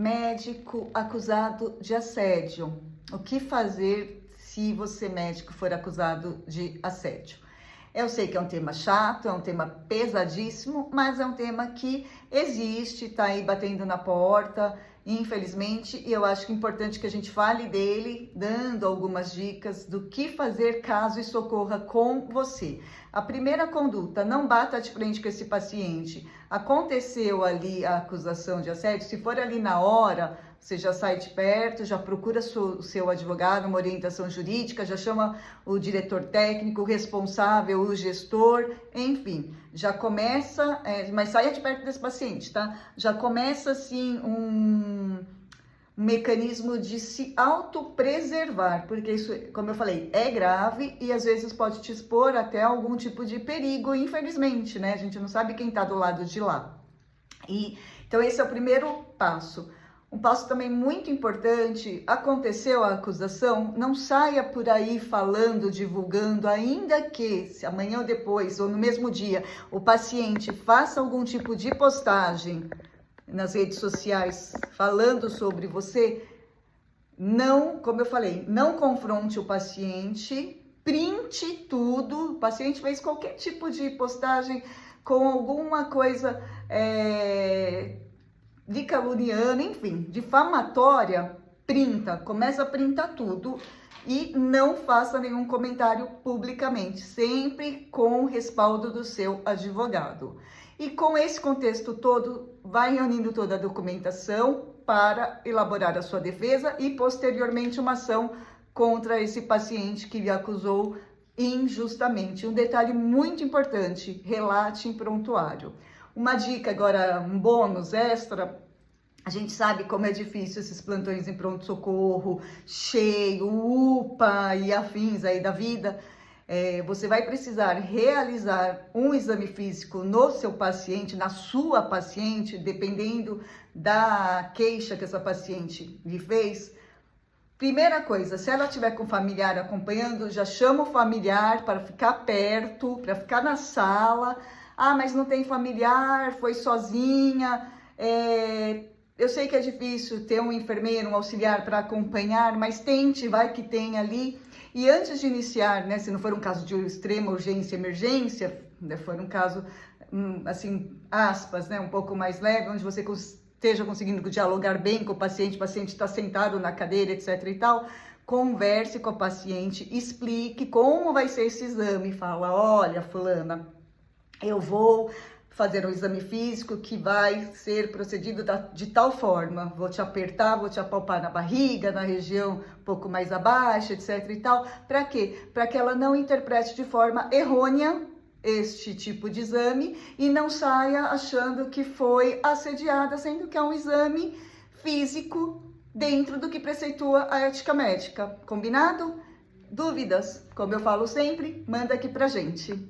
Médico acusado de assédio. O que fazer se você, médico, for acusado de assédio? Eu sei que é um tema chato, é um tema pesadíssimo, mas é um tema que existe, tá aí batendo na porta, infelizmente, e eu acho que é importante que a gente fale dele, dando algumas dicas do que fazer caso isso ocorra com você. A primeira conduta, não bata de frente com esse paciente. Aconteceu ali a acusação de assédio, se for ali na hora, você já sai de perto, já procura o seu advogado, uma orientação jurídica, já chama o diretor técnico, o responsável, o gestor, enfim, já começa, mas saia de perto desse paciente, tá? Já começa assim um mecanismo de se autopreservar, porque isso, como eu falei, é grave e às vezes pode te expor até algum tipo de perigo, infelizmente, né? A gente não sabe quem tá do lado de lá. Então esse é o primeiro passo. Um passo também muito importante, aconteceu a acusação, não saia por aí falando, divulgando, ainda que se amanhã ou depois, ou no mesmo dia, o paciente faça algum tipo de postagem nas redes sociais falando sobre você, não, como eu falei, não confronte o paciente, printe tudo, o paciente fez qualquer tipo de postagem com alguma coisa de caluniana, enfim, difamatória, printa, começa a printar tudo e não faça nenhum comentário publicamente, sempre com o respaldo do seu advogado. E com esse contexto todo, vai reunindo toda a documentação para elaborar a sua defesa e posteriormente uma ação contra esse paciente que lhe acusou injustamente. Um detalhe muito importante, relate em prontuário. Uma dica agora, um bônus extra, a gente sabe como é difícil esses plantões em pronto-socorro, cheio, UPA e afins aí da vida. Você vai precisar realizar um exame físico no seu paciente, na sua paciente, dependendo da queixa que essa paciente lhe fez. Primeira coisa, se ela tiver com familiar acompanhando, já chama o familiar para ficar perto, para ficar na sala. Ah, mas não tem familiar, foi sozinha. Eu sei que é difícil ter um enfermeiro, um auxiliar para acompanhar, mas tente, vai que tem ali. E antes de iniciar, né, se não for um caso de extrema urgência, emergência, né, for um caso, assim, aspas, né, um pouco mais leve, onde você esteja conseguindo dialogar bem com o paciente está sentado na cadeira, etc e tal, converse com a paciente, explique como vai ser esse exame, fala, olha, fulana, eu vou fazer um exame físico que vai ser procedido de tal forma, vou te apertar, vou te apalpar na barriga, na região um pouco mais abaixo, etc e tal. Para quê? Para que ela não interprete de forma errônea este tipo de exame e não saia achando que foi assediada, sendo que é um exame físico dentro do que preceitua a ética médica. Combinado? Dúvidas? Como eu falo sempre, manda aqui pra gente.